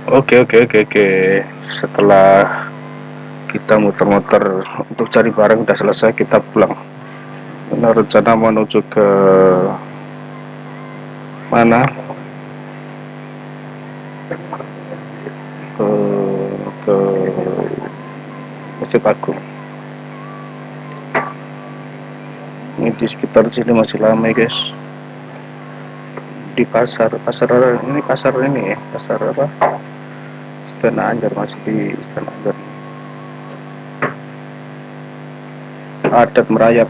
Oke, oke, oke, oke. Setelah kita muter-muter untuk cari barang udah selesai, kita pulang. Nah, rencana menuju ke mana? Ke Masjid Agung. Ini di sekitar sini masih ramai, guys. Di pasar ini, pasar ini ya, pasar apa? Istana Anyar, masih di Istana Anyar. Adat merayap.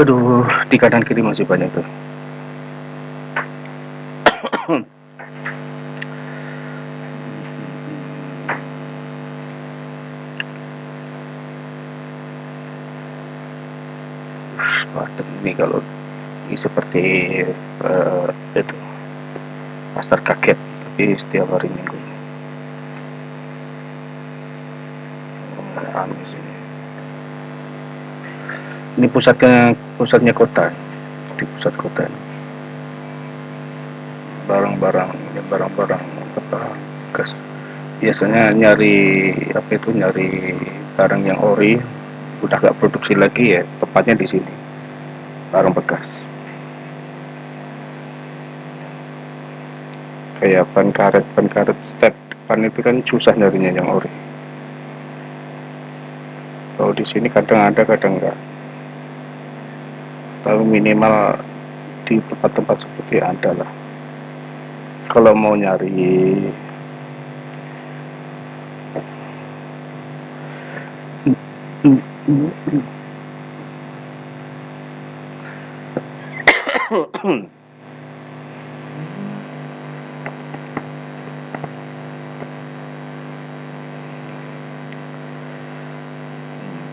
Aduh, di kanan kiri masih banyak tuh. Padat ini kalau ini seperti itu pasar kaget, tapi setiap hari Minggu. Ramai sini. Ini pusatnya kota, di pusat kota. Barang-barang apa, gas. Biasanya nyari apa itu, nyari barang yang ori, udah gak produksi lagi ya, tepatnya di sini. Barang bekas. Kayak ban karet step depan itu kan susah nyarinya yang ori. Kalau di sini kadang ada, kadang enggak. Tapi minimal di tempat-tempat seperti ada lah. Kalau mau nyari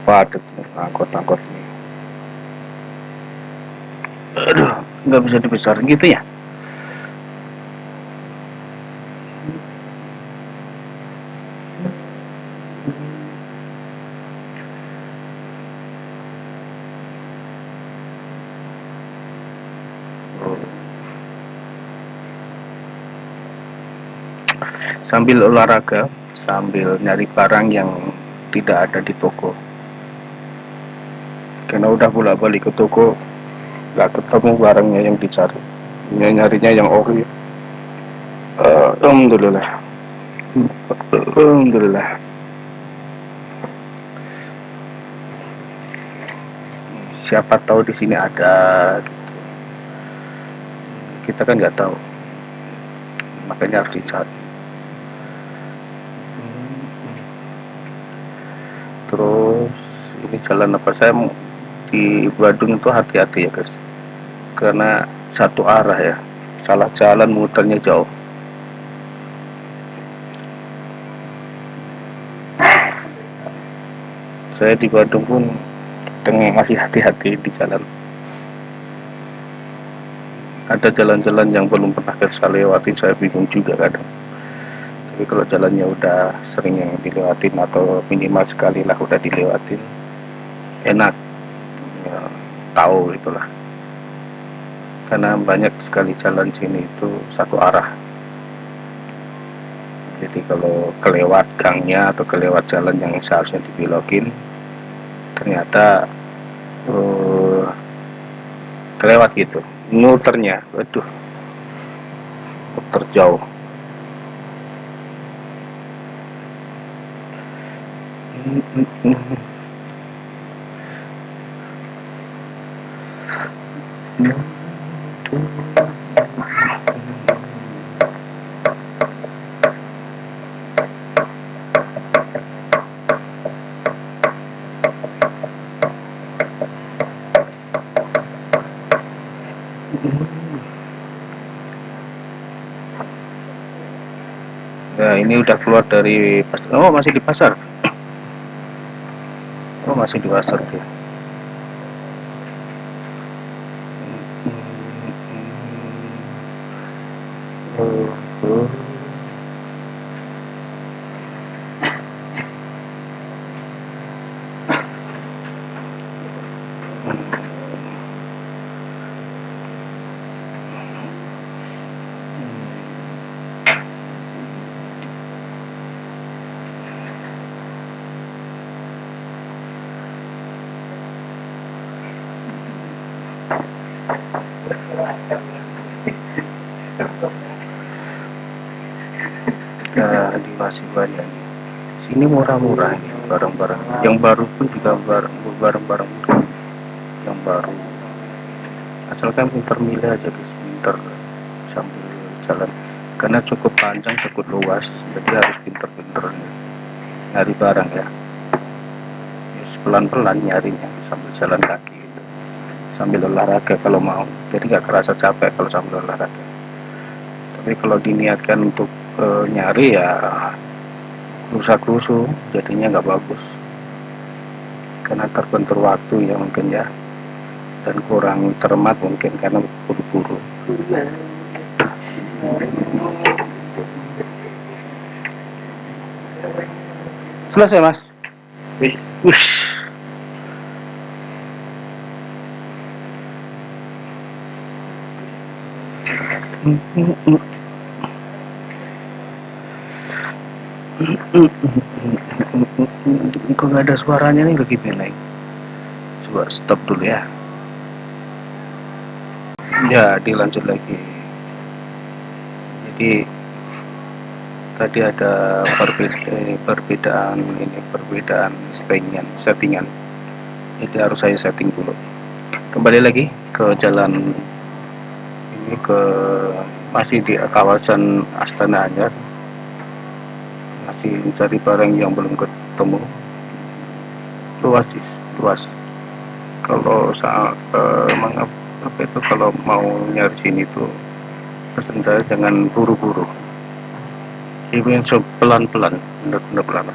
padat angkot-angkot ini. Aduh, nggak bisa dibesarin gitu ya. Sambil olahraga, sambil nyari barang yang tidak ada di toko. Karena udah bolak-balik ke toko, nggak ketemu barangnya yang dicari. Nyarinya yang ori. Alhamdulillah. Alhamdulillah. Siapa tahu di sini ada. Kita kan nggak tahu. Makanya harus dicari. Terus ini jalan apa, saya di Badung itu hati-hati ya guys, karena satu arah ya, salah jalan muternya jauh. Saya di Badung pun masih hati-hati di jalan. Ada jalan-jalan yang belum pernah saya lewatin, saya bingung juga kadang. Tapi kalau jalannya udah sering yang dilewatin atau minimal sekali lah udah dilewatin, enak ya, tahu itulah. Karena banyak sekali jalan sini itu satu arah. Jadi kalau kelewat gangnya atau kelewat jalan yang seharusnya dibelokin, ternyata kelewat gitu, muternya, waduh, muter jauh. Nah ini udah keluar dari pasar. Oh masih di pasar. Oh masih di pasar dia. masih banyak. Sini murah-murah ini barang-barang. Yang baru pun juga barang-barang murah. Yang baru. Asalkan pinter milih aja guys, pinter sambil jalan. Karena cukup panjang, cukup luas, jadi harus pinter-pinter nyari barang ya. Pelan-pelan nyarinya sambil jalan kaki gitu. Sambil olahraga kalau mau, jadi nggak kerasa capek kalau sambil olahraga. Tapi kalau diniatkan untuk nyari ya rusak-rusuh, jadinya nggak bagus karena terbentur waktu ya mungkin ya, dan kurang cermat mungkin karena buru-buru. Selesai mas? Wish. Kok nggak ada suaranya nih lagi beleng. Coba stop dulu ya. Ya dilanjut lagi. Jadi tadi ada perbedaan settingan. Jadi harus saya setting dulu. Kembali lagi ke jalan ini, masih di kawasan Astana Anyar, masih mencari barang yang belum ketemu. Luas. Kalau kalau mau nyari sini tuh pesan saya jangan buru-buru. Ini pelan-pelan, benar-benar pelan.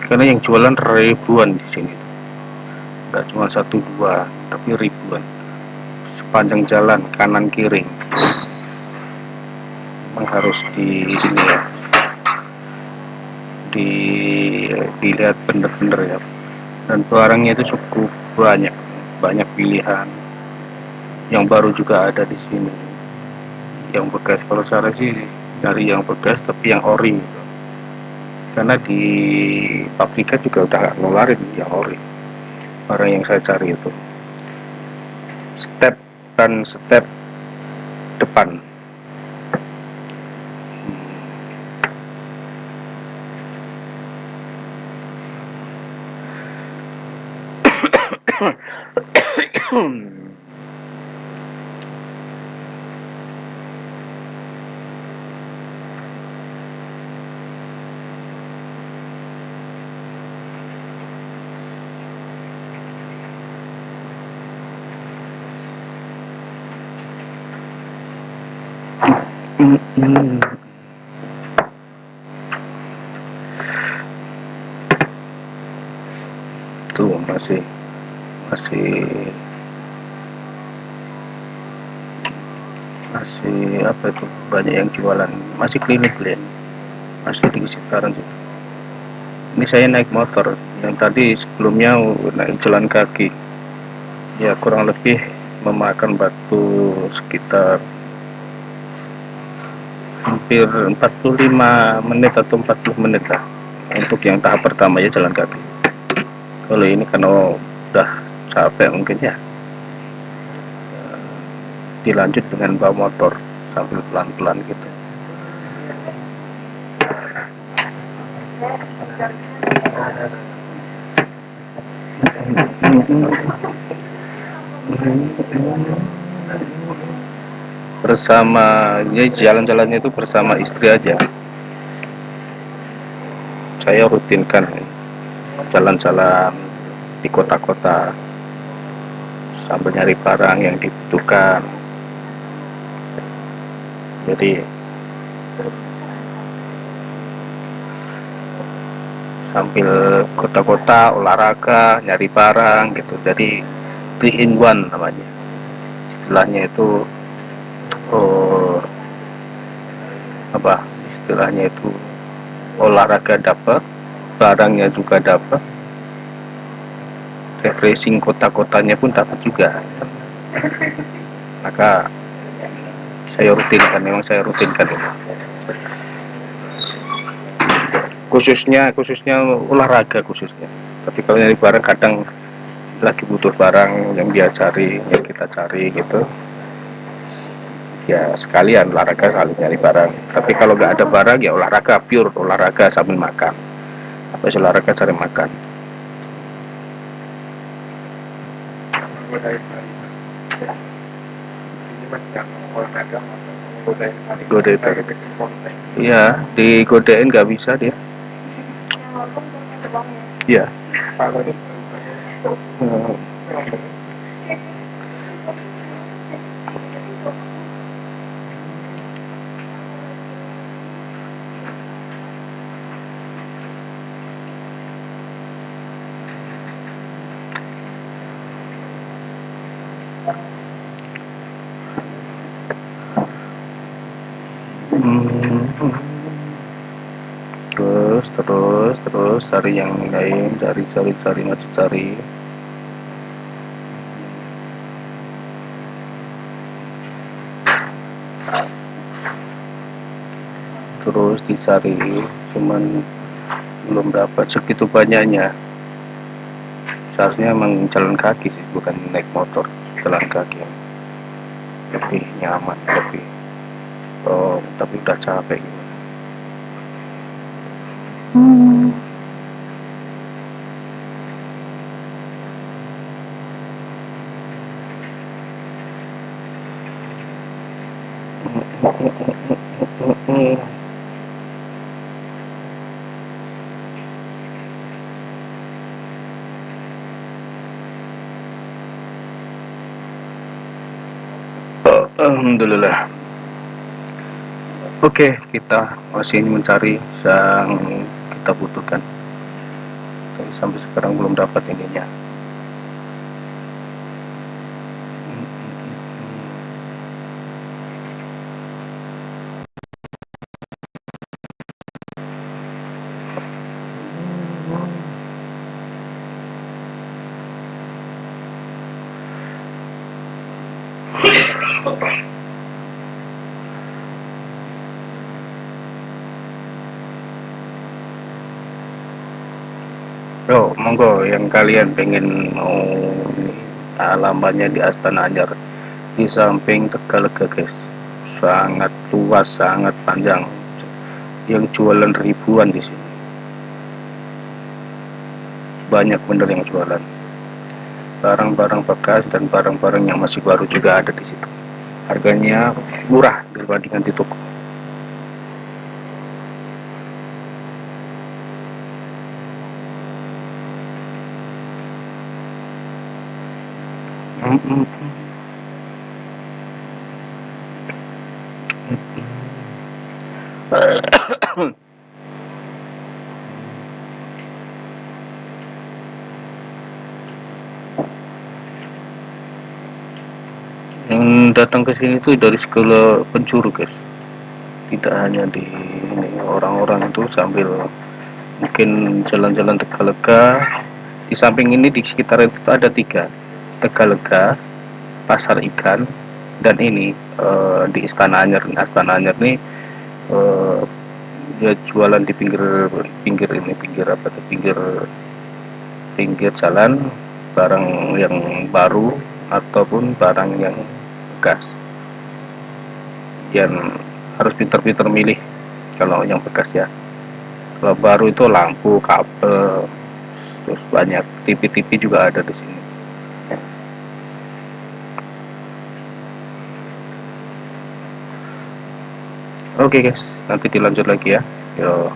Karena yang jualan ribuan di sini, nggak cuma 1-2, tapi ribuan. Sepanjang jalan kanan kiri, memang harus di sini ya, dilihat bener-bener ya. Dan barangnya itu cukup banyak pilihan. Yang baru juga ada di sini. Yang bekas, kalau saya sih dari yang bekas tapi yang ori gitu. Karena di pabrikan juga udah nggak ngeluarin yang ori. Barang yang saya cari itu step depan. Tuh masih apa itu, banyak yang jualan, masih keliling masih di sekitaran situ. Ini saya naik motor, yang tadi sebelumnya naik jalan kaki ya, kurang lebih memakan waktu sekitar hampir 45 menit atau 40 menit lah untuk yang tahap pertama ya, jalan kaki. Kalau ini karena udah capek mungkin ya, dilanjut dengan bawa motor sambil pelan-pelan gitu. Bersama ya, jalan-jalannya itu bersama istri aja. Saya rutinkan jalan-jalan di kota-kota sambil nyari barang yang dibutuhkan. Jadi sambil kota-kota olahraga nyari barang gitu, jadi 3 in 1 namanya istilahnya itu. Istilahnya itu olahraga dapat, barangnya juga dapat, refreshing kota-kotanya pun dapat juga. Maka saya rutinkan itu. Khususnya olahraga khususnya. Tapi kalau nyari barang kadang lagi butuh barang yang dia cari, yang kita cari gitu, ya sekalian olahraga saling nyari barang. Tapi kalau nggak ada barang ya olahraga, pure olahraga sambil makan. Habis olahraga cari makan. Godain tadi. Iya, digodain nggak bisa dia. Iya. Hmm. Terus cari yang lain, cari masih cari. Terus dicari, cuman belum dapat segitu banyaknya. Seharusnya emang jalan kaki sih, bukan naik motor. Jalan kaki yang lebih nyaman, lebih. Oh, tapi udah capek gimana. Alhamdulillah. Oke, kita masih mencari yang kita butuhkan. Tapi sampai sekarang belum dapat ininya. Oh, monggo yang kalian pengen mau alamannya di Astana Anyar di samping Tegalega, guys. Sangat luas, sangat panjang. Yang jualan ribuan di sini. Banyak bener yang jualan. Barang-barang bekas dan barang-barang yang masih baru juga ada di situ. Harganya murah dibandingkan di toko. Yang datang ke sini tuh dari segala penjuru, guys. Tidak hanya di ini, orang-orang itu sambil mungkin jalan-jalan Tegalega. Di samping ini di sekitar itu ada 3, Tegalega, Pasar Ikan, dan ini di Astana Anyar. Astana Anyar nih dia jualan di pinggir pinggir ini, pinggir apa tuh, pinggir jalan, barang yang baru ataupun barang yang bekas. Yang harus pintar-pintar milih kalau yang bekas ya. Kalau baru itu lampu, kabel, terus banyak TV-TV juga ada di sini. Oke guys, nanti dilanjut lagi ya. Yo.